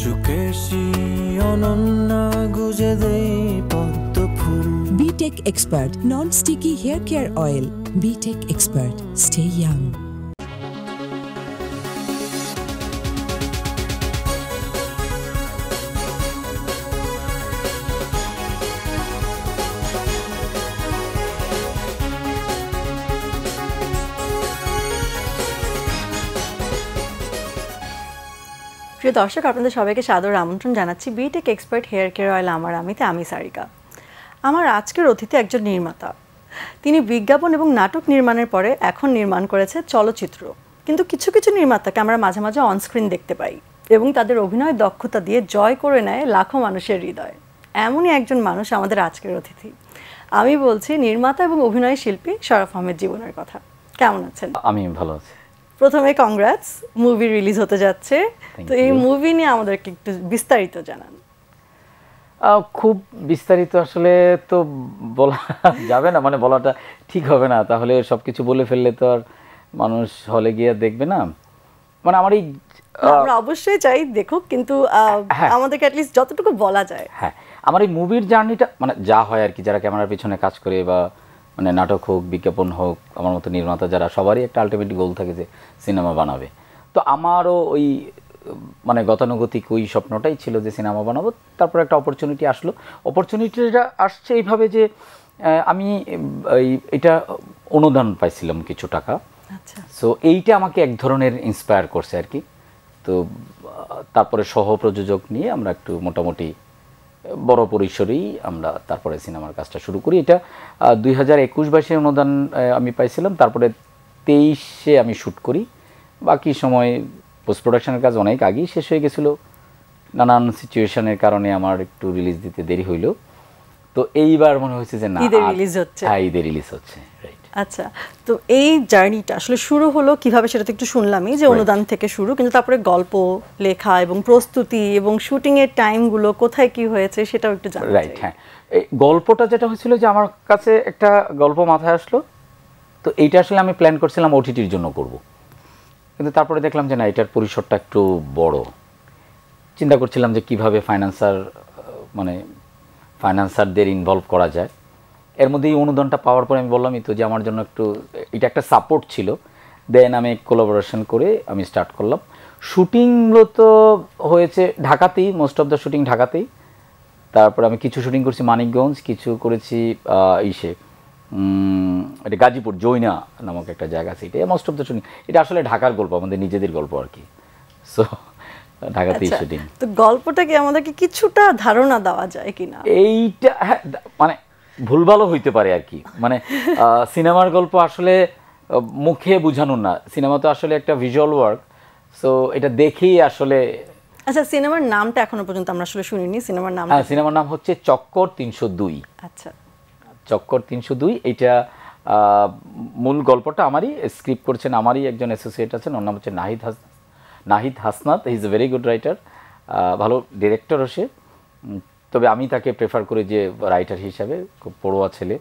সুকেশী অনন্য গুজে দেই পদ্ম ফুল। BTech Expert Non-Sticky Hair Care Oil. BTech Expert. Stay young. প্রিয় দর্শক, আপনাদের সবাইকে সাদর আমন্ত্রণ জানাচ্ছি বিটেক এক্সপার্ট হেয়ার কেয়ার অয়েল আমি সারিকা। আমার আজকের অতিথি একজন নির্মাতা। তিনি বিজ্ঞাপন এবং নাটক নির্মাণের পরে এখন নির্মাণ করেছে চলচ্চিত্র। কিন্তু কিছু কিছু নির্মাতাকে আমরা মাঝে মাঝে অনস্ক্রিন দেখতে পাই এবং তাদের অভিনয় দক্ষতা দিয়ে জয় করে নেয় লাখো মানুষের হৃদয়। এমনই একজন মানুষ আমাদের আজকের অতিথি। আমি বলছি নির্মাতা এবং অভিনয় শিল্পী শরাফ আহমেদ জীবনের কথা। কেমন আছেন? আমি ভালো আছি। প্রথমে কংগ্রাটস, মুভি রিলিজ হতে যাচ্ছে। তো এই মুভি নিয়ে আমাদেরকে একটু বিস্তারিত জানান। খুব বিস্তারিত আসলে তো বলা যাবে না, মানে বলাটা ঠিক হবে না, তাহলে সবকিছু বলে ফেললে তো আর মানুষ হলে গিয়ে দেখবে না। মানে আমার এই আমরা অবশ্যই চাই দেখুক, কিন্তু আমাদেরকে অ্যাটলিস্ট যতটুকু বলা যায়। হ্যাঁ, আমার এই মুভির জার্নিটা মানে যা হয় আর কি, যারা ক্যামেরার পিছনে কাজ করে বা মানে নাটক হোক, বিজ্ঞাপন হোক, আমার মতো নির্মাতা যারা, সবারই একটা আলটিমেট গোল থাকে যে সিনেমা বানাবে। তো আমারও ওই মানে গতানুগতিক ওই স্বপ্নটাই ছিল যে সিনেমা বানাবো। তারপর একটা অপরচুনিটি আসলো। অপরচুনিটিটা আসছে এইভাবে যে আমি এটা অনুদান পাইছিলাম কিছু টাকা। আচ্ছা। সো এইটা আমাকে এক ধরনের ইন্সপায়ার করছে আর কি। তো তারপরে সহ প্রযোজক নিয়ে আমরা একটু মোটামুটি বড় পরিসরেই আমরা তারপরে সিনেমার কাজটা শুরু করি। এটা 2021-22 অনুদান আমি পাইছিলাম। তারপরে 23-এ আমি শ্যুট করি। বাকি সময় পোস্ট প্রোডাকশনের কাজ অনেক আগেই শেষ হয়ে গেছিলো। নানান সিচুয়েশনের কারণে আমার একটু রিলিজ দিতে দেরি হইল। তো এইবার মনে হয়েছে যে না, ঈদে রিলিজ হচ্ছে। হ্যাঁ, ঈদে রিলিজ হচ্ছে। রাইট। আচ্ছা, তো এই জার্নিটা আসলে শুরু হলো কিভাবে সেটা তো একটু শুনলামই যে অনুদান থেকে শুরু, কিন্তু তারপরে গল্প লেখা এবং প্রস্তুতি এবং শুটিং এর টাইমগুলো কোথায় কি হয়েছে সেটাও একটু জানতে চাই। রাইট। হ্যাঁ, এই গল্পটা যেটা হয়েছিল যে আমার কাছে একটা গল্প মাথায় আসলো। তো এইটা আসলে আমি প্ল্যান করছিলাম ওটিটির জন্য করব, কিন্তু তারপরে দেখলাম যে না, এটার পরিসরটা একটু বড়। চিন্তা করছিলাম যে কিভাবে ফাইন্যান্সারদের ইনভলভ করা যায়। এর মধ্যে এই অনুদানটা পাওয়ার পরে আমি বললামই তো যে আমার জন্য একটু এটা একটা সাপোর্ট ছিল। দেন আমি কোলাবোরেশন করে আমি স্টার্ট করলাম। শুটিংগুলো তো হয়েছে ঢাকাতেই, মোস্ট অফ দ্য শুটিং ঢাকাতেই। তারপরে আমি কিছু শুটিং করছি মানিকগঞ্জ, কিছু করেছি এটা গাজীপুর জৈনা নামক একটা জায়গা আছে। এটা মোস্ট অফ দ্য শুটিং, এটা আসলে ঢাকার গল্প, আমাদের নিজেদের গল্প আর কি। সো ঢাকাতেই শুটিং। তো গল্পটা কি আমাদেরকে কিছুটা ধারণা দেওয়া যায় কিনা? এইটা হ্যাঁ, মানে ভুলভালও হইতে পারে আর কি। মানে সিনেমার গল্প আসলে মুখে বোঝানো না, সিনেমা তো আসলে একটা ভিজুয়াল ওয়ার্ক। সো এটা দেখেই আসলে। আচ্ছা, সিনেমার নামটা এখনো পর্যন্ত আমরা আসলে শুনিনি। সিনেমার নাম? হ্যাঁ, সিনেমার নাম হচ্ছে চক্কর 302। আচ্ছা, চক্কর 302। এইটা মূল গল্পটা আমারই, স্ক্রিপ্ট করছেন আমারই একজন অ্যাসোসিয়েট আছেন, ওর নাম হচ্ছে Nahid Hasnat. He is a very good writer, ভালো ডিরেক্টরও সে। তবে আমি তাকে প্রেফার করি যে রাইটার হিসাবে, খুব পড়ুয়া ছেলে।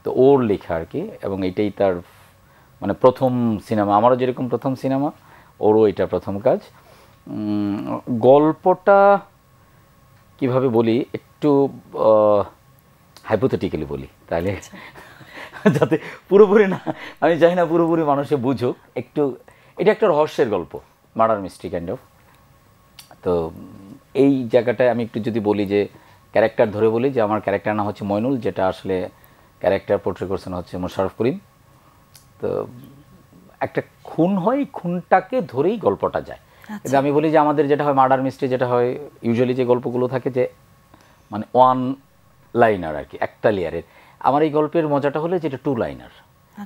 তো ওর লেখা আর কি, এবং এইটাই তার মানে প্রথম সিনেমা। আমারও যেরকম প্রথম সিনেমা, ওরও এটা প্রথম কাজ। গল্পটা কিভাবে বলি, একটু হাইপোথেটিক্যালি বলি তাহলে, যাতে পুরোপুরি না, আমি চাই না পুরোপুরি মানুষে বুঝুক। একটু এটা একটা রহস্যের গল্প, মার্ডার মিস্ট্রি কাইন্ড অফ। তো এই জায়গাটায় আমি একটু যদি বলি যে ক্যারেক্টার ধরে বলি, যে আমার ক্যারেক্টার নাম হচ্ছে মইনুল, যেটা আসলে ক্যারেক্টার পোর্ট্রে করছেন হচ্ছে মোশাররফ করিম। তো একটা খুন হয়, খুনটাকে ধরেই গল্পটা যায়। কিন্তু আমি বলি যে আমাদের যেটা হয় মার্ডার মিস্ট্রি, যেটা হয় ইউজুয়ালি যে গল্পগুলো থাকে যে মানে ওয়ান লাইনার আর কি, একটা লেয়ারের। আমার এই গল্পের মজাটা হলো যে এটা 2 লাইনার,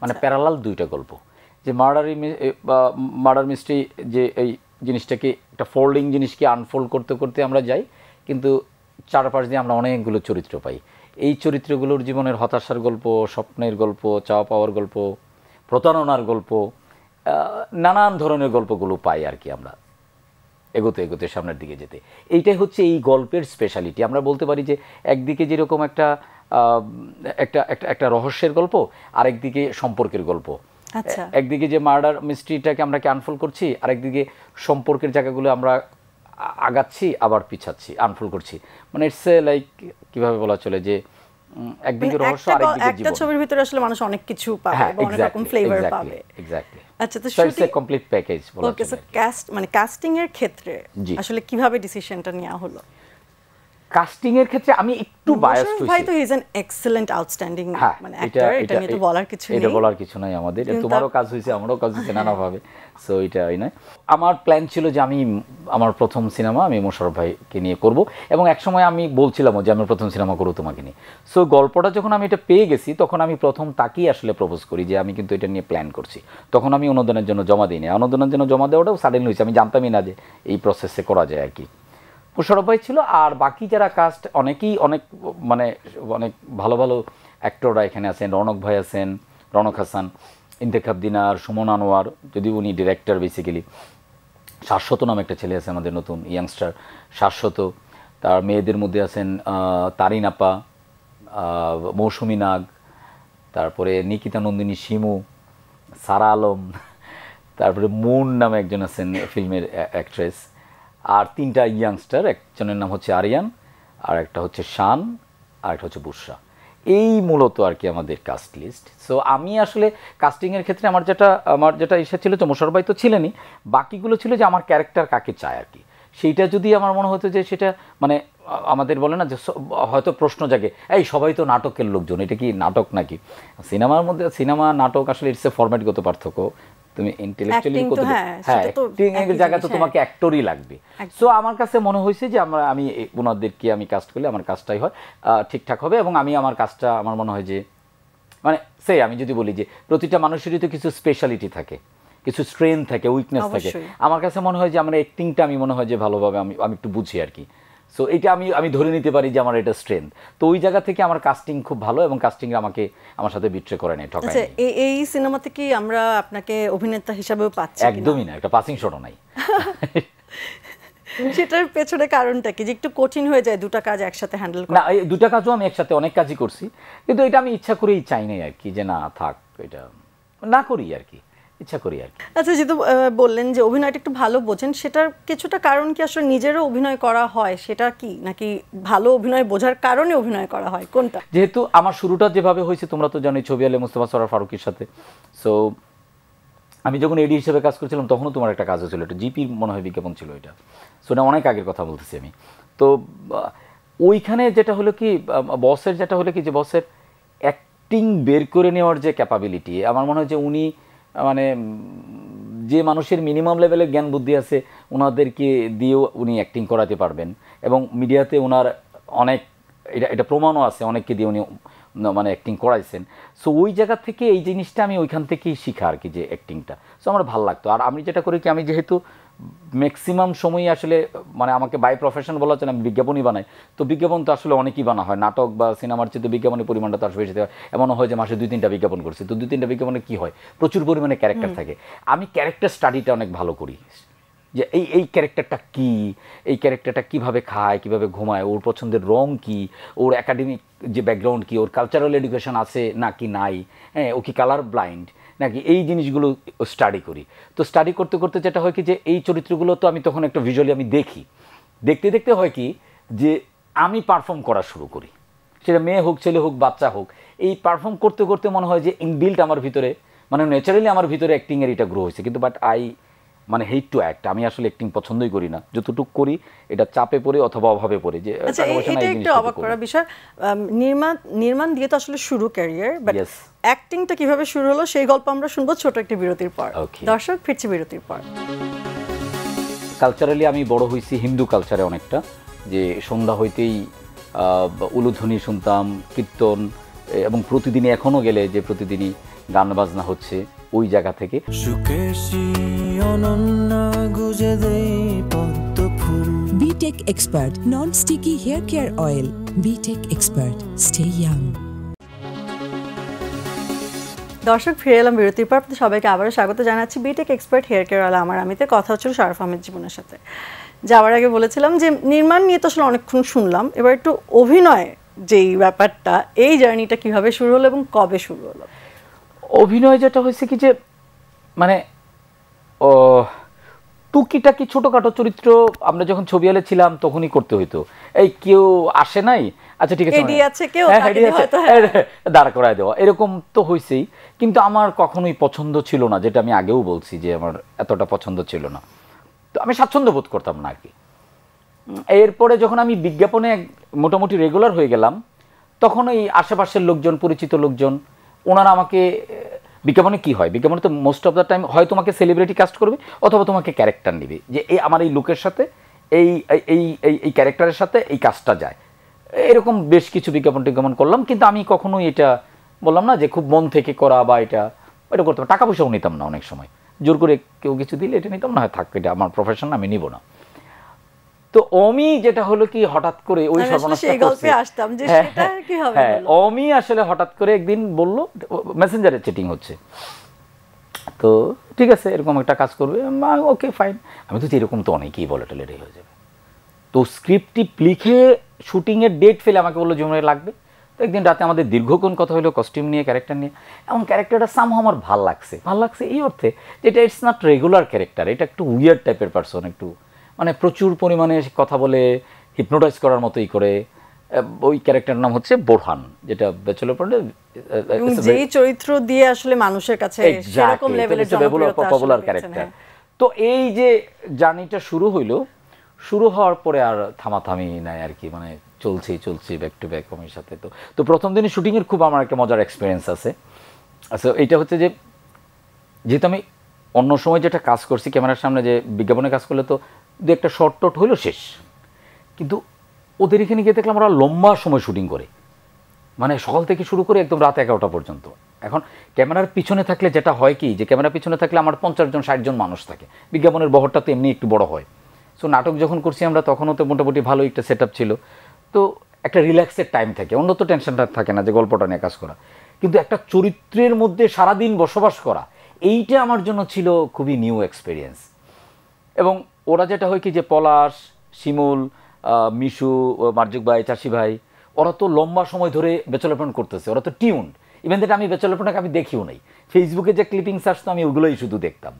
মানে প্যারালাল দুইটা গল্প। যে মার্ডার মিস্ট্রি যে এই জিনিসটাকে একটা ফোল্ডিং জিনিসকে আনফোল্ড করতে করতে আমরা যাই, কিন্তু চারপাশ দিয়ে আমরা অনেকগুলো চরিত্র পাই। এই চরিত্রগুলোর জীবনের হতাশার গল্প, স্বপ্নের গল্প, চাওয়া পাওয়ার গল্প, প্রতারণার গল্প, নানান ধরনের গল্পগুলো পাই আর কি আমরা এগোতে এগোতে সামনের দিকে যেতে। এইটাই হচ্ছে এই গল্পের স্পেশালিটি। আমরা বলতে পারি যে একদিকে যেরকম একটা একটা রহস্যের গল্প, আরেকদিকে সম্পর্কের গল্প। একদিকে যে মার্ডার মিস্ট্রিটাকে আমরা আনফোল্ড করছি, আরেকদিকে সম্পর্কের জায়গাগুলো আমরা আগাচ্ছি আবার পিছাচ্ছি, আনফোল্ড করছি, মানে ইটস লাইক কিভাবে বলা চলে যে একদিকে রহস্য আরেকদিকে জীবন। একটা ছবির ভিতরে আসলে মানুষ অনেক কিছু পাবে, অনেক রকম ফ্লেভার পাবে। এক্স্যাক্টলি। আচ্ছা, তো shooting it's a complete package বলা ওকে, সো কাস্টিং এর ক্ষেত্রে আসলে কিভাবে ডিসিশনটা নেওয়া হলো? কাস্টিং এর ক্ষেত্রে আমি একটু বায়াসড হইছি। ভাই তো he is an excellent outstanding মানে অ্যাক্টর, এটা নিয়ে তো বলার কিছু নেই। এটা বলার কিছু নাই আমাদের, তোমারও কাজ হইছে আমারও কাজ হইছে নানাভাবে, সো এটাই না। আমার প্ল্যান ছিল যে আমি আমার প্রথম সিনেমা আমি মোশাররফ ভাইকে নিয়ে করব, এবং একসময় আমি বলছিলাম যে আমি প্রথম সিনেমা করব তোমাকে নিয়ে। সো গল্পটা যখন আমি এটা পেয়ে গেছি তখন আমি প্রথম তাকেই আসলে প্রপোজ করি যে আমি কিন্তু এটা নিয়ে প্ল্যান করছি। তখন আমি অনুদানের জন্য জমা দিইনি, অনুদানের জন্য জমা দেওয়াটাও সাডেনলি হয়েছে, আমি জানতামই না যে এই প্রসেসে করা যায় আর কি। মোশাররফ ভাই ছিল, আর বাকি যারা কাস্ট অনেকেই অনেক মানে অনেক ভালো ভালো অ্যাক্টররা এখানে আছেন। রনক ভাই আছেন, রনক হাসান, ইন্তেখাব দিনার, সুমন আনোয়ার, যদি উনি ডিরেক্টর বেসিক্যালি। শাশ্বত নামে একটা ছেলে আছে আমাদের নতুন ইয়াংস্টার, শাশ্বত। তার মেয়েদের মধ্যে আছেন তারিন আপা, মৌসুমী নাগ, তারপরে নিকিতা নন্দিনী শিমু, সারা আলম, তারপরে মুন নামে একজন আছেন ফিল্মের অ্যাক্ট্রেস, আর 3টা ইয়াংস্টার, একজনের নাম হচ্ছে আরিয়ান, আর একটা হচ্ছে শান, আর একটা হচ্ছে বুশরা। এই মূলত আর কি আমাদের কাস্ট লিস্ট। সো আমি আসলে কাস্টিংয়ের ক্ষেত্রে আমার যেটা ইচ্ছা ছিল যে মোশাররফ ভাই তো ছিলেনই, বাকিগুলো ছিল যে আমার ক্যারেক্টার কাকে চায় আর কি। সেইটা যদি আমার মনে হতো যে সেটা মানে আমাদের বলে না যে হয়তো প্রশ্ন জাগে, এই সবাই তো নাটকের লোকজন, এটা কি নাটক নাকি? সিনেমার মধ্যে সিনেমা নাটক আসলে ইটস এ ফরম্যাটগত পার্থক্য। তুমি ইন্টেলেকচুয়ালি করতে অ্যাক্টিং এর জায়গা তো তোমাকে অ্যাক্টরই লাগবে। সো আমার কাছে মনে হয়েছে যে আমি ওনাদেরকে আমি কাস্ট করলে আমার কাজটাই হয় ঠিকঠাক হবে, এবং আমি আমার কাজটা আমার মনে হয় যে মানে আমি যদি বলি যে প্রতিটা মানুষেরই তো কিছু স্পেশালিটি থাকে, কিছু স্ট্রেংথ থাকে, উইকনেস থাকে। আমার কাছে মনে হয় যে আমার অ্যাক্টিংটা আমি মনে হয় যে ভালোভাবে আমি একটু বুঝি আর কি। সো এটা আমি ধরে নিতে পারি যে আমার এটা স্ট্রেংথ। তো ওই জায়গা থেকে আমার কাস্টিং খুব ভালো, এবং কাস্টিং আমাকে আমার সাথে বিট্রে করে নাই, ঠকায় নাই। এই সিনেমাতে কি আমরা আপনাকে অভিনেতা হিসেবেও পাচ্ছি? একদমই না, একটা পাসিং শটও নাই। সেটার পেছনে কারণটা কি, যে একটু কঠিন হয়ে যায় দুটো কাজ একসাথে হ্যান্ডেল করা? না, এই দুটো কাজও আমি একসাথে অনেক কাজই করছি, কিন্তু এটা আমি ইচ্ছা করেই চাই নাই আর কি, যে না থাক, এটা না করি আর কি, ইচ্ছা করি আর কি। আচ্ছা, যেহেতু বললেন যে অভিনয়টা একটু ভালো বোঝেন, সেটার কিছুটা কারণ কি আসলে নিজেরও অভিনয় করা হয় সেটা কি, নাকি ভালো অভিনয় বোঝার কারণে অভিনয় করা হয়, কোনটা? যেহেতু আমার শুরুটা যেভাবে হয়েছে তোমরা তো জানোই, ছবি আলে মুস্তাফা সরোয়ার ফারুকের সাথে। সো আমি যখন এডি হিসেবে কাজ করছিলাম তখনও তোমার একটা কাজ হয়েছিল, এটা জিপি মনে হয় বিজ্ঞাপন ছিল এটা। সো এটা অনেক আগের কথা বলতেছি আমি। তো ওইখানে যেটা হলো কি, বসের যেটা হলো কি, যে বসের অ্যাক্টিং বের করে নেওয়ার যে ক্যাপাবিলিটি, আমার মনে হয় যে উনি মানে যে মানুষের মিনিমাম লেভেলের জ্ঞান বুদ্ধি আছে ওনাদেরকে দিয়েও উনি অ্যাক্টিং করাতে পারবেন, এবং মিডিয়াতে ওনার অনেক এটা প্রমাণও আছে, অনেককে দিয়ে উনি মানে অ্যাক্টিং করাইছেন। সো ওই জায়গা থেকে এই জিনিসটা আমি ওইখান থেকেই শিখা আর কি, যে অ্যাক্টিংটা। সো আমার ভালো লাগতো। আর আমি যেটা করি কি, আমি যেহেতু ম্যাক্সিমাম সময়ই আসলে মানে আমাকে বাই প্রফেশন বলা হচ্ছে না, আমি বিজ্ঞাপনই বানাই। তো বিজ্ঞাপন তো আসলে অনেকই বানা হয়, নাটক বা সিনেমার চেয়ে বিজ্ঞাপনের পরিমাণটা তো আসলে বেশি হয়। এমনও হয় যে মাসে 2-3টা বিজ্ঞাপন করছি, তো 2-3টা বিজ্ঞাপনে কী হয়, প্রচুর পরিমাণে ক্যারেক্টার থাকে। আমি ক্যারেক্টার স্টাডিটা অনেক ভালো করি, যে এই ক্যারেক্টারটা কী, এই ক্যারেক্টারটা কীভাবে খায়, কীভাবে ঘুমায়, ওর পছন্দের রং কী, ওর একাডেমিক যে ব্যাকগ্রাউন্ড কী, ওর কালচারাল এডুকেশন আছে নাকি নাই, হ্যাঁ, ও কি কালার ব্লাইন্ড নাকি, এই জিনিসগুলো স্টাডি করি। তো স্টাডি করতে করতে যেটা হয় কি, যে এই চরিত্রগুলো তো আমি তখন একটা ভিজুয়ালি আমি দেখি, দেখতে দেখতে হয় কি যে আমি পারফর্ম করা শুরু করি, সেটা মেয়ে হোক, ছেলে হোক, বাচ্চা হোক। এই পারফর্ম করতে করতে মনে হয় যে ইনবিল্ট আমার ভিতরে, মানে ন্যাচারালি আমার ভিতরে অ্যাক্টিংয়ের এটা গ্রো হয়েছে। কিন্তু বাট মানে হেট টু অ্যাক্ট, আমি আসলে অ্যাক্টিং পছন্দই করি না, যতটুকু করি এটা চাপে পড়ে অথবা অভাবে পড়ে। যে এটা একটু অবাক করার বিষয়, নির্মাণ দিয়ে তো আসলে শুরু ক্যারিয়ার, বাট অ্যাক্টিংটা কিভাবে শুরু হলো সেই গল্প আমরা শুনবো ছোট একটি বিরতির পর। দর্শক, ফিরছি বিরতির পর। কালচারালি আমি বড় হয়েছি হিন্দু কালচারে অনেকটা, যে সন্ধ্যা হইতেই উলুধ্বনি শুনতাম, কীর্তন, এবং প্রতিদিনই এখনও গেলে যে প্রতিদিনই গান বাজনা হচ্ছে ওই জায়গা থেকে। BTech Expert Non-Sticky Hair Care Oil. BTech Expert. Stay young. দর্শক, ফিরে এলাম বিরতির পর। আপনাদের সবাইকে আবারও স্বাগত জানাচ্ছি BTech Expert Hair Care Oil আমার আমিতে। কথা হচ্ছিল শারফ আহমেদ জীবনের সাথে। যাওয়ার আগে বলেছিলাম যে নির্মাণ নিয়ে তো আসলে অনেকক্ষণ শুনলাম, এবার একটু অভিনয় যেই ব্যাপারটা, এই জার্নিটা কিভাবে শুরু হলো এবং কবে শুরু হলো? অভিনয় যেটা হয়েছে কি, যে মানে টুকিটাকি ছোটোখাটো চরিত্র আমরা যখন ছবি হলে ছিলাম তখনই করতে হইতো। এই কেউ আসে নাই, আচ্ছা ঠিক আছে, এডি আছে কেউ, হ্যাঁ তাকে এডি আছে, হয়তো দাঁড় করায় দেওয়া, এরকম তো হয়েছেই। কিন্তু আমার কখনোই পছন্দ ছিল না, যেটা আমি আগেও বলছি যে আমার এতটা পছন্দ ছিল না, তো আমি স্বাচ্ছন্দ্য বোধ করতাম না আর কি। এরপরে যখন আমি বিজ্ঞাপনে মোটামুটি রেগুলার হয়ে গেলাম, তখন এই আশেপাশের লোকজন, পরিচিত লোকজন, ওনারা আমাকে, বিজ্ঞাপনে কি হয়, বিজ্ঞাপনে তো মোস্ট অফ দ্য টাইম হয় তোমাকে সেলিব্রিটি কাস্ট করবে অথবা তোমাকে ক্যারেক্টার নিবে, যে এই আমার এই লুকের সাথে এই এই এই ক্যারেক্টারের সাথে এই কাজটা যায়। এরকম বেশ কিছু বিজ্ঞাপন করলাম, কিন্তু আমি কখনোই এটা বললাম না যে খুব মন থেকে করা বা এটা করতাম। টাকা পয়সাও নিতাম না, অনেক সময় জোর করে কেউ কিছু দিলে এটা নিতাম না, থাক এটা আমার প্রফেশন, আমি নিব না। তো অমি যেটা হলো কি, হঠাৎ করে ওই সর্বনাশটা করছে। হ্যাঁ, অমি আসলে হঠাৎ করে একদিন বলল, মেসেঞ্জারে চিটিং হচ্ছে, তো ঠিক আছে এরকম একটা কাজ করবে, ওকে ফাইন। আমি তো এরকম তো অনেকেই বলে টলে রেডি হয়ে যাবে। তো স্ক্রিপ্টটি লিখে শুটিংয়ের ডেট ফেলে আমাকে বললো জুমরে লাগবে। তো একদিন রাতে আমাদের দীর্ঘক্ষণ কথা হলো কস্টিউম নিয়ে, ক্যারেক্টার নিয়ে। এমন ক্যারেক্টারটা সামহাও আমার ভাল লাগছে এই অর্থে যেটা ইটস নট রেগুলার ক্যারেক্টার, এটা একটু উইয়ার্ড টাইপের পারসন, একটু মানে প্রচুর পরিমাণে কথা বলে, হিপনোটাইজ করার মতোই করে। ওই ক্যারেক্টার নাম হচ্ছে বোরহান, যেটা ব্যাচেলর পয়েন্টে যেই চরিত্র দিয়ে আসলে মানুষের কাছে সেরকম লেভেলের পপুলার ক্যারেক্টার। তো এই যে জার্নিটা শুরু হওয়ার পরে আর থামাথামি নাই আর কি, মানে চলছি ব্যাক টু ব্যাক অমির সাথে। তো প্রথম দিনে শুটিংয়ের খুব আমার একটা মজার এক্সপিরিয়েন্স আছে। আচ্ছা, এইটা হচ্ছে যে যেহেতু আমি অন্য সময় যেটা কাজ করছি ক্যামেরার সামনে, যে বিজ্ঞাপনে কাজ করলে তো দু একটা শর্ট টট হইলো শেষ, কিন্তু ওদের এখানে গিয়ে দেখলাম ওরা লম্বা সময় শুটিং করে, মানে সকাল থেকে শুরু করে একদম রাত 11টা পর্যন্ত। এখন ক্যামেরার পিছনে থাকলে যেটা হয় কি, যে ক্যামেরার পিছনে থাকলে আমার 50 জন 60 জন মানুষ থাকে, বিজ্ঞাপনের বহরটা তো এমনি একটু বড় হয়। সো নাটক যখন করছি আমরা তখনও তো মোটামুটি ভালো একটা সেট আপ ছিল, তো একটা রিল্যাক্সের টাইম থাকে, অন্য তো টেনশনটা থাকে না যে গল্পটা নিয়ে কাজ করা। কিন্তু একটা চরিত্রের মধ্যে সারাদিন বসবাস করা, এইটা আমার জন্য ছিল খুবই নিউ এক্সপিরিয়েন্স। এবং ওরা যেটা হয় কি, যে পলাশ, শিমুল, মিশু, মার্জুক ভাই, চাষি ভাই, ওরা তো লম্বা সময় ধরে ব্যাচেলর পয়েন্ট করতেছে, ওরা তো টিউন্ড। ইভেন দ্যাট আমি ব্যাচেলর পয়েন্টকে আমি দেখিও নাই, ফেসবুকে যে ক্লিপিংস আসতো আমি ওগুলোই শুধু দেখতাম।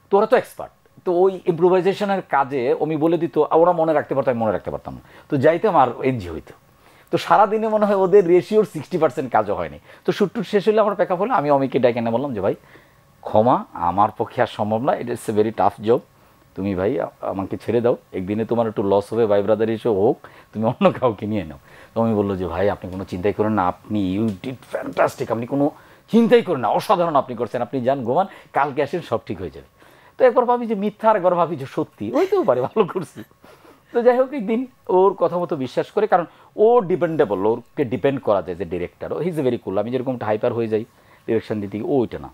তো ওরা তো এক্সপার্ট, তো ওই ইম্প্রোভাইজেশনের কাজে আমি বলে দিত, ওরা মনে রাখতে পারতো, আমি মনে রাখতে পারতাম না, তো যাইতাম আর এনজি হইতো। তো সারাদিনে মনে হয় ওদের রেশিওর 60% কাজও হয়নি। তো শুটটুট শেষ হলে আমার প্যাকআপ হলো, আমি অমিকে ডেকে এনে বললাম যে ভাই ক্ষমা, আমার পক্ষে আর সম্ভব না, ইট it's a very tough job, তুমি ভাই আমাকে ছেড়ে দাও, একদিনে তোমার একটু লস হবে, ভাই ব্রাদার হিসেবে হোক, তুমি অন্য কাউকে নিয়ে নাও। তো আমি বললো যে ভাই আপনি কোনো চিন্তাই করেন না, আপনি ইউ ডিড ফ্যান্টাস্টিক, আপনি কোনো চিন্তাই করেন না, অসাধারণ আপনি করছেন, আপনি যান ঘুমান, কালকে আসেন সব ঠিক হয়ে যাবে। তো একবার ভাবি যে মিথ্যা, আর একবার ভাবি যে সত্যি, হইতেও পারে ভালো করছি। তো যাই হোক, একদিন ওর কথা মতো বিশ্বাস করে, কারণ ও ডিপেন্ডেবল, ওরকে ডিপেন্ড করা যায় যে director, he is a very কুল। আমি যেরকম হাইপার হয়ে যাই ডিরেকশন দিতে, ও ওইটা না,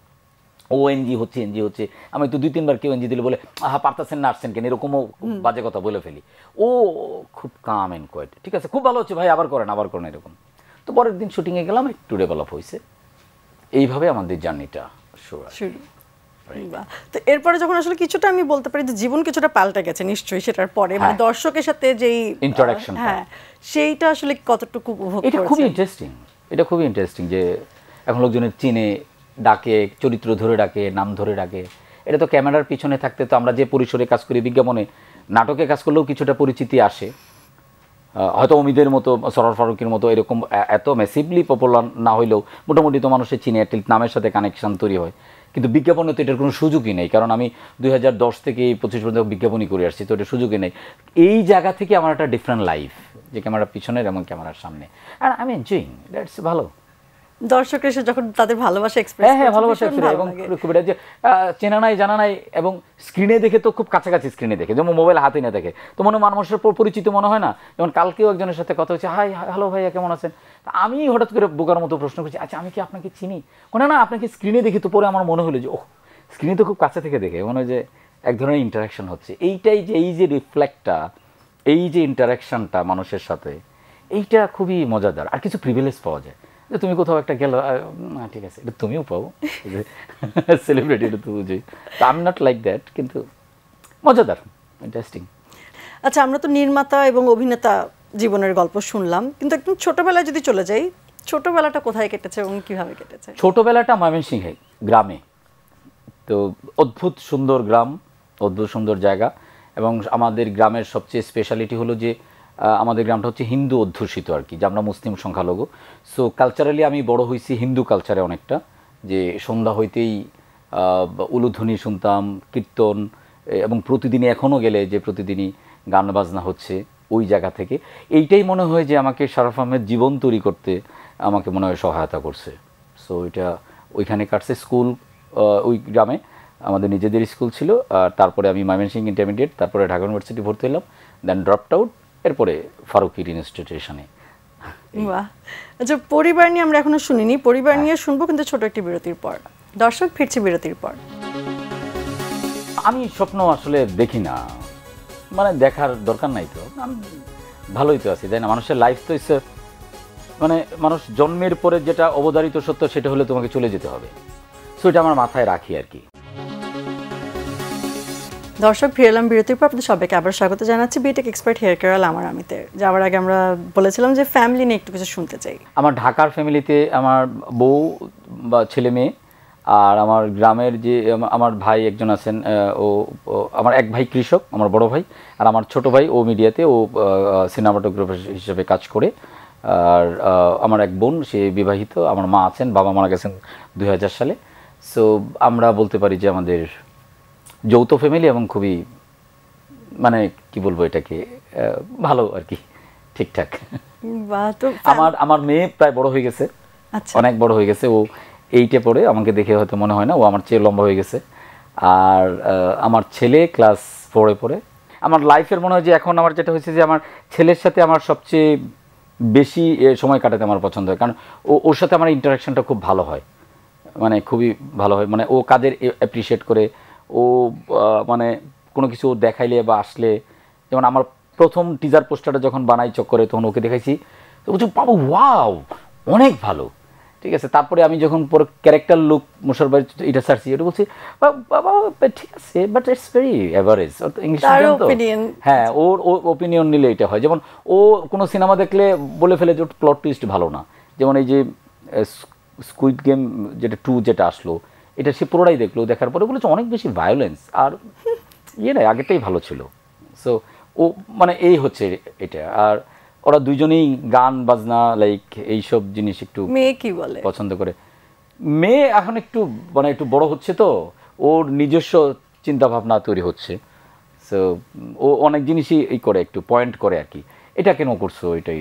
ও এনজি হচ্ছে। আমি তো 2-3 বার কেউ এনজি দিলে বলে আহা পারতেছেন না, আসছেন কেন, এরকমও বাজে কথা বলে ফেলি। ও খুব কাম অ্যান্ড কোয়েট, ঠিক আছে খুব ভালো হচ্ছে ভাই, আবার করেন এরকম। তো পরের দিন শুটিংয়ে গেলাম, একটু ডেভেলপ হয়েছে, এইভাবে আমাদের জার্নিটা শুরু। তো এরপরে যখন আসলে কিছুটা আমি বলতে পারি যে জীবন কিছুটা পাল্টে গেছে নিশ্চয়ই সেটার পরে, মানে দর্শকের সাথে যেই ইন্টারঅ্যাকশন, হ্যাঁ সেইটা আসলে কতটুকু উপভোগ করেছেন? এটা খুবই ইন্টারেস্টিং যে এখন লোকজনের চিনে, ডাকে, চরিত্র ধরে ডাকে, নাম ধরে ডাকে। এটা তো ক্যামেরার পিছনে থাকতে তো আমরা যে পরিসরে কাজ করি, বিজ্ঞাপনে, নাটকে কাজ করলেও কিছুটা পরিচিতি আসে, হয়তো অমিদের মতো, সরোয়ার ফারুকের মতো এরকম এত ম্যাসিভলি পপুলার না হইলেও মোটামুটি তো মানুষের চিনে, নামের সাথে কানেকশন তৈরি হয়। কিন্তু বিজ্ঞাপনে তো এটার কোনো সুযোগই নেই, কারণ আমি 2010 থেকে 25 পর্যন্ত বিজ্ঞাপনই করে আসছি, তো এটা সুযোগই নেই। এই জায়গা থেকে আমার একটা ডিফারেন্ট লাইফ, যে ক্যামেরার পিছনের এবং ক্যামেরার সামনে, আর আমি এনজয়িং, দ্যাটস ভালো। দর্শকরা এসে যখন তাদের ভালোবাসা এক্সপ্রেস করে, হ্যাঁ ভালোবাসা এক্সপ্রেস, এবং খুব এটা যে চেনা নাই জানা নাই, এবং স্ক্রিনে দেখে তো খুব কাছাকাছি স্ক্রিনে দেখে, যেমন মোবাইল হাতে না দেখে তো মনে মানুষের পরিচিত মনে হয় না। যেমন কালকেও একজনের সাথে কথা হচ্ছে, হাই হ্যালো ভাইয়া কেমন আছেন, আমি হঠাৎ করে বোকার মতো প্রশ্ন করছি, আচ্ছা আমি কি আপনাকে চিনি? না আপনাকে স্ক্রিনে দেখি। তো পরে আমার মনে হলো যে ওহ, স্ক্রিনে তো খুব কাছে থেকে দেখে, মনে হয় যে এক ধরনের ইন্টারাকশন হচ্ছে। এইটাই যে এই যে রিফ্লেক্টটা, এই যে ইন্টারাকশনটা মানুষের সাথে, এইটা খুবই মজাদার। আর কিছু প্রিভিলেজ পাওয়া যায়, যে তুমি কোথাও একটা গেলো, ঠিক আছে এটা তুমিও পাও, সেলিব্রিটি, এটা তো বুঝি। তো I am not like that, কিন্তু মজাদার, ইন্টারেস্টিং। আচ্ছা, আমরা তো নির্মাতা এবং অভিনেতা জীবনের গল্প শুনলাম, কিন্তু একদম ছোটবেলায় যদি চলে যাই, ছোটবেলাটা কোথায় কেটেছে এবং কিভাবে কেটেছে? ছোটবেলাটা ময়মনসিংহে গ্রামে, তো অদ্ভুত সুন্দর গ্রাম, অদ্ভুত সুন্দর জায়গা। এবং আমাদের গ্রামের সবচেয়ে স্পেশালিটি হলো যে আমাদের গ্রামটা হচ্ছে হিন্দু অধ্যুষিত আর কি, যে আমরা মুসলিম সংখ্যালঘু। সো কালচারালি আমি বড় হয়েছি হিন্দু কালচারে অনেকটা, যে সন্ধ্যা হইতেই উলুধ্বনি শুনতাম, কীর্তন, এবং প্রতিদিনই এখনও গেলে যে প্রতিদিনই গান বাজনা হচ্ছে ওই জায়গা থেকে। এইটাই মনে হয় যে আমাকে শারাফ আহমেদ জীবন তৈরি করতে আমাকে মনে হয় সহায়তা করছে। সো এটা ওইখানে কাটছে। স্কুল ওই গ্রামে আমাদের নিজেদের স্কুল ছিল, আর তারপরে আমি ময়মনসিংহ ইন্টারমিডিয়েট, তারপরে ঢাকা ইউনিভার্সিটি ভর্তি হলাম, দেন ড্রপড আউট, এরপরে ফারুকির ইনস্টিটিউশনে। বাহ, আচ্ছা পরিবার নিয়ে আমরা এখনো শুনিনি, পরিবার নিয়ে শুনবো কিন্তু ছোট একটি বিরতির পর। দর্শক ফিরছে বিরতির পর। আমি স্বপ্ন আসলে দেখি না, মানে দেখার দরকার নাই তো, আমি ভালোই তো আছি, তাই না? মানুষের লাইফ তো ইচ্ছে, মানে মানুষ জন্মের পরে যেটা অবধারিত সত্য সেটা হলে তোমাকে চলে যেতে হবে। সো এটা আমার মাথায় রাখি আর কি। দর্শক ফিরে এলাম বিরতির পর, আপনাদের সবাইকে আবার স্বাগত জানাচ্ছি বিটেক এক্সপার্ট হেয়ার কেয়ার আমার আমিতে। যাওয়ার আগে আমরা বলেছিলাম যে ফ্যামিলি নিয়ে একটু কিছু শুনতে চাই। আমার ঢাকার ফ্যামিলিতে আমার বউ বা ছেলে মেয়ে, আর আমার গ্রামের যে আমার ভাই একজন আছেন, ও আমার এক ভাই কৃষক, আমার বড় ভাই, আর আমার ছোট ভাই ও মিডিয়াতে, ও সিনেমাটোগ্রাফার হিসেবে কাজ করে। আর আমার এক বোন, সে বিবাহিত। আমার মা আছেন, বাবা মারা গেছেন 2000 সালে। সো আমরা বলতে পারি যে আমাদের যৌথ ফ্যামিলি, এবং খুবই মানে কি বলবো এটাকে, ভালো আর কি, ঠিকঠাক। আমার মেয়ে প্রায় বড় হয়ে গেছে, অনেক বড় হয়ে গেছে। ও 8-এ পড়ে, আমাকে দেখে হয়তো মনে হয় না, ও আমার চেয়ে লম্বা হয়ে গেছে। আর আমার ছেলে ক্লাস 4-এ পড়ে। আমার লাইফের মনে হয় যে এখন আমার যেটা হয়েছে যে আমার ছেলের সাথে আমার সবচেয়ে বেশি সময় কাটাতে আমার পছন্দ হয়, কারণ ওর সাথে আমার ইন্টারাকশনটা খুব ভালো হয়, মানে খুবই ভালো হয়। মানে ও কাদের অ্যাপ্রিসিয়েট করে, ও মানে কোনো কিছু দেখাইলে বা আসলে, যেমন আমার প্রথম টিজার পোস্টারটা যখন বানাই চক্করে, তখন ওকে দেখাইছি, তো বলছি বাবু ওয়াও অনেক ভালো, ঠিক আছে। তারপরে আমি যখন পরে ক্যারেক্টার লুক মোশাররফ ভাই এটা সার্চি, ওটা বলছি বাবা ঠিক আছে, but it's very average. English হ্যাঁ, ওর ওপিনিয়ন নিলে এটা হয়। যেমন ও কোনো সিনেমা দেখলে বলে ফেলে যে প্লট টুইস্ট ভালো না। যেমন এই যে স্কুইড গেম যেটা 2 যেটা আসলো, এটা সে পুরোটাই দেখলো, দেখার পরে বলেছে অনেক বেশি ভায়োলেন্স, আর না আগেরটাই ভালো ছিল। সো ও মানে এই হচ্ছে এটা। আর ওরা দুইজনেই গান বাজনা লাইক এইসব জিনিস একটু মেয়ে কি বলে পছন্দ করে। মেয়ে এখন একটু মানে একটু বড় হচ্ছে, তো ওর নিজস্ব চিন্তা ভাবনা তৈরি হচ্ছে। সো ও অনেক জিনিসই এই করে, একটু পয়েন্ট করে আর কি, এটা কেন করছো, এটা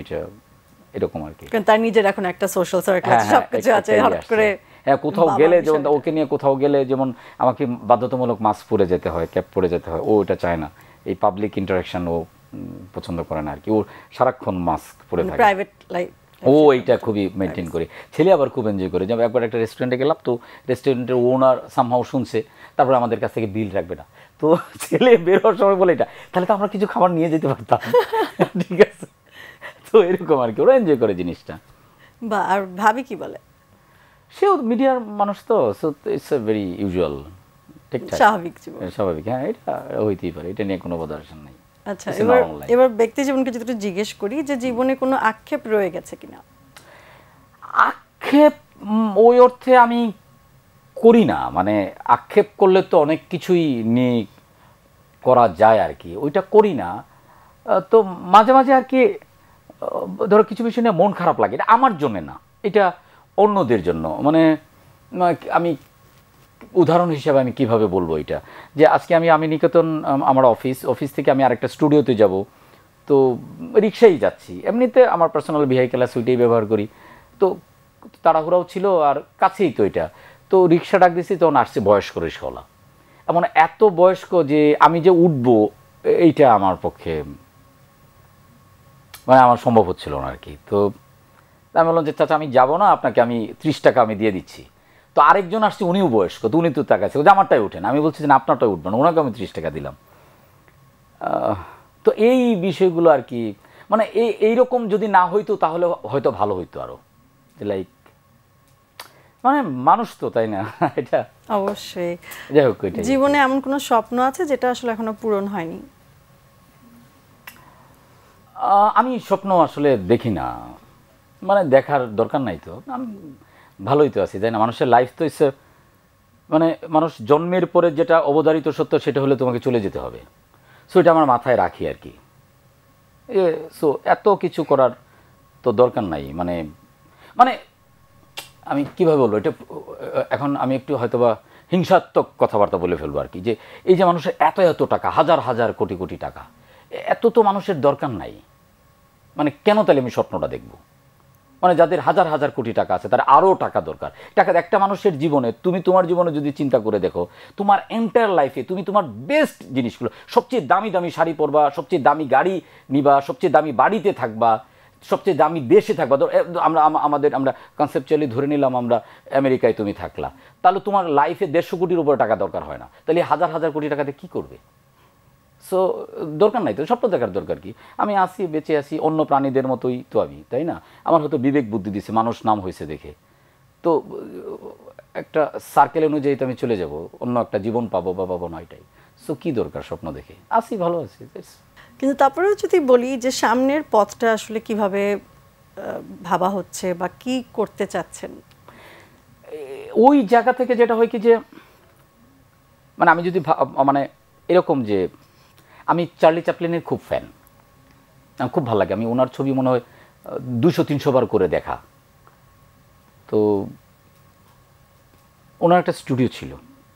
এরকম আর কি। তার নিজের এখন একটা সোশ্যাল সার্কেল আছে, সবকিছু আছে, হঠাৎ করে হ্যাঁ কোথাও গেলে, যেমন ওকে নিয়ে কোথাও গেলে, যেমন আমাকে বাধ্যতামূলক মাস্ক পরে যেতে হয়, ক্যাপ পরে যেতে হয়, ও এটা চায় না। এই পাবলিক ইন্টারাকশন ও পছন্দ করে না আর কি, ও সারাক্ষণ মাস্ক পরে থাকে, প্রাইভেট লাইফ ও এইটা খুবই মেনটেন করে। ছেলে আবার খুব এনজয় করে। যেমন একবার একটা রেস্টুরেন্টে গেলাম, তো রেস্টুরেন্টের ওনার সামহাও শুনছে, তারপরে আমাদের কাছ থেকে বিল রাখবে না, তো ছেলে বের হওয়ার সময় বলে এটা, তাহলে তো আমরা কিছু খাবার নিয়ে যেতে পারতাম, ঠিক আছে। তো এরকম আর কি, ওরা এনজয় করে জিনিসটা। বা আর ভাবি কি বলে? সেও মিডিয়ার মানুষ, তো so it's a very usual, ঠিকঠাক, স্বাভাবিক। হ্যাঁ, এটা হইতেই পারে, এটা নিয়ে কোনো বদারশন নেই। আচ্ছা, এবার ব্যক্তি জীবনকে যদি একটু জিজ্ঞেস করি যে জীবনে কোনো আক্ষেপ রয়ে গেছে কিনা? আক্ষেপ ওই অর্থে আমি করি না, মানে আক্ষেপ করলে তো অনেক কিছুই নিয়ে করা যায় আর কি, ওইটা করি না। তো মাঝে মাঝে আর কি ধরো কিছু বিষয় নিয়ে মন খারাপ লাগে, এটা আমার জন্য না, এটা অন্যদের জন্য। মানে আমি উদাহরণ হিসেবে আমি কিভাবে বলবো এটা, যে আজকে আমি নিকেতন আমার অফিস থেকে আমি আরেকটা স্টুডিওতে যাব, তো রিক্সায় যাচ্ছি, এমনিতে আমার পার্সোনাল ভেহিকেল আছে, ওইটাই ব্যবহার করি। তো তাড়াহুড়াও ছিল, আর কাছেই তো এটা, তো রিক্সা ডাক দিয়েছি, তখন আসছে বয়স্ক রিক্সাওয়ালা। এমন এত বয়স্ক যে আমি যে উঠবো এইটা আমার পক্ষে মানে আমার সম্ভব হচ্ছিল না আর কি। তো আমি বললাম যে চাচা আমি যাবো না, আপনাকে আমি 30 টাকা আমি দিয়ে দিচ্ছি। তো আরেকজন আসছে, উনিও বয়স্ক, তো উনি তো তাকাচ্ছে, যে আমারটাই উঠেন। আমি বলছি যে না, আপনারটাই উঠবেন, ওনাকে আমি 30 টাকা দিলাম। তো এই বিষয়গুলো আর কি, মানে এইরকম যদি না হইতো তাহলে হয়তো ভালো হইতো আরো, লাইক মানে মানুষ তো, তাই না? এটা অবশ্যই। যাই হোক, জীবনে এমন কোনো স্বপ্ন আছে যেটা আসলে এখনো পূরণ হয়নি? আমি স্বপ্ন আসলে দেখি না, মানে দেখার দরকার নাই তো, আমি ভালোই তো আছি, তাই না? মানুষের লাইফ তো ইচ্ছে, মানে মানুষ জন্মের পরে যেটা অবধারিত সত্য সেটা হলে তোমাকে চলে যেতে হবে। সো এটা আমার মাথায় রাখি আর কি। সো এত কিছু করার তো দরকার নাই। মানে মানে আমি কীভাবে বলবো এটা, এখন আমি একটু হয়তোবা হিংসাত্মক কথাবার্তা বলে ফেলবো আর কি, যে এই যে মানুষের এত এত টাকা, হাজার হাজার কোটি কোটি টাকা, এত তো মানুষের দরকার নাই। মানে কেন তাহলে আমি স্বপ্নটা দেখব? মানে যাদের হাজার হাজার কোটি টাকা আছে তার আরও টাকা দরকার। টাকা একটা মানুষের জীবনে, তুমি তোমার জীবনে যদি চিন্তা করে দেখো, তোমার এন্টায়ার লাইফে তুমি তোমার বেস্ট জিনিসগুলো, সবচেয়ে দামি দামি শাড়ি পরবা, সবচেয়ে দামি গাড়ি নিবা, সবচেয়ে দামি বাড়িতে থাকবা, সবচেয়ে দামি দেশে থাকবা। আমরা কনসেপচুয়ালি ধরে নিলাম আমরা আমেরিকায় তুমি থাকলা, তাহলে তোমার লাইফে 150 কোটির উপরে টাকা দরকার হয় না। তাহলে হাজার হাজার কোটি টাকাতে কী করবে? সো দরকার নাই তো, স্বপ্ন দেখার দরকার কি? আমি আসি, বেঁচে আসি অন্য প্রাণীদের মতোই তো আমি, তাই না? আমার হয়তো বিবেক বুদ্ধি দিছে, মানুষ নাম হয়েছে দেখে, তো একটা সার্কেল অনুযায়ী তো আমি চলে যাব, অন্য একটা জীবন পাবো বা পাবো না, এটাই। সো কী দরকার স্বপ্ন দেখে? আসি, ভালো আছি। কিন্তু তারপরেও যদি বলি যে সামনের পথটা আসলে কিভাবে ভাবা হচ্ছে বা কি করতে চাচ্ছেন, ওই জায়গা থেকে যেটা হয় কি যে, মানে আমি যদি মানে এরকম যে আমি চার্লি চ্যাপলিনের খুব ফ্যান, আমার খুব ভালো লাগে। আমি ওনার ছবি মনে হয় 200-300 বার করে দেখা। তো ওনার একটা স্টুডিও ছিল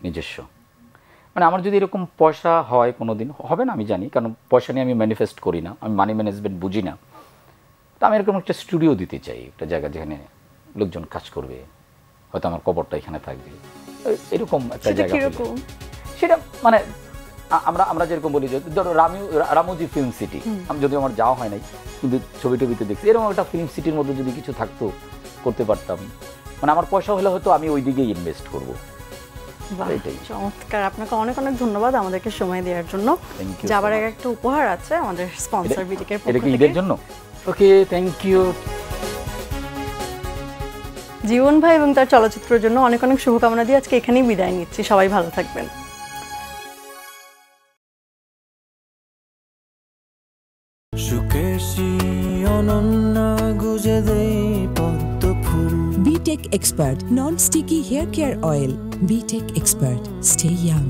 নিজস্ব। মানে আমার যদি এরকম পয়সা হয়, কোনো দিন হবে না আমি জানি, কারণ পয়সা নিয়ে আমি ম্যানিফেস্ট করি না, আমি মানি ম্যানেজমেন্ট বুঝি না। তো আমি এরকম একটা স্টুডিও দিতে চাই, একটা জায়গা যেখানে লোকজন কাজ করবে, হয়তো আমার কবরটা এখানে থাকবে, এরকম একটা জায়গা। সেটা মানে আমরা যেরকম বলি যে ধরো রামুজি ফিল্ম সিটি, আমি যদিও আমার যাওয়া হয় নাই, কিন্তু ছবি টবিতে দেখছি, এরকম একটা ফিল্ম সিটির মধ্যে যদি কিছু থাকতো, করতে পারতাম। মানে আমার পয়সা হলে হয়তো আমি ওই দিকেই ইনভেস্ট করবো। চমৎকার, আপনাকে অনেক অনেক ধন্যবাদ আমাদেরকে সময় দেওয়ার জন্য। যাবার আগে একটা উপহার আছে আমাদের স্পন্সর বিটেকের পক্ষ থেকে। এটা কি ঈদের জন্য? ওকে, থ্যাংক ইউ। জীবন ভাই এবং তার চলচ্চিত্রের জন্য অনেক অনেক শুভকামনা দিয়ে আজকে এখানেই বিদায় নিচ্ছি। সবাই ভালো থাকবেন। সুকেশী অনন্যা গুজে দেই পদ্ম ফুল। BTech Expert Non-Sticky Hair Care Oil. BTech Expert. Stay young.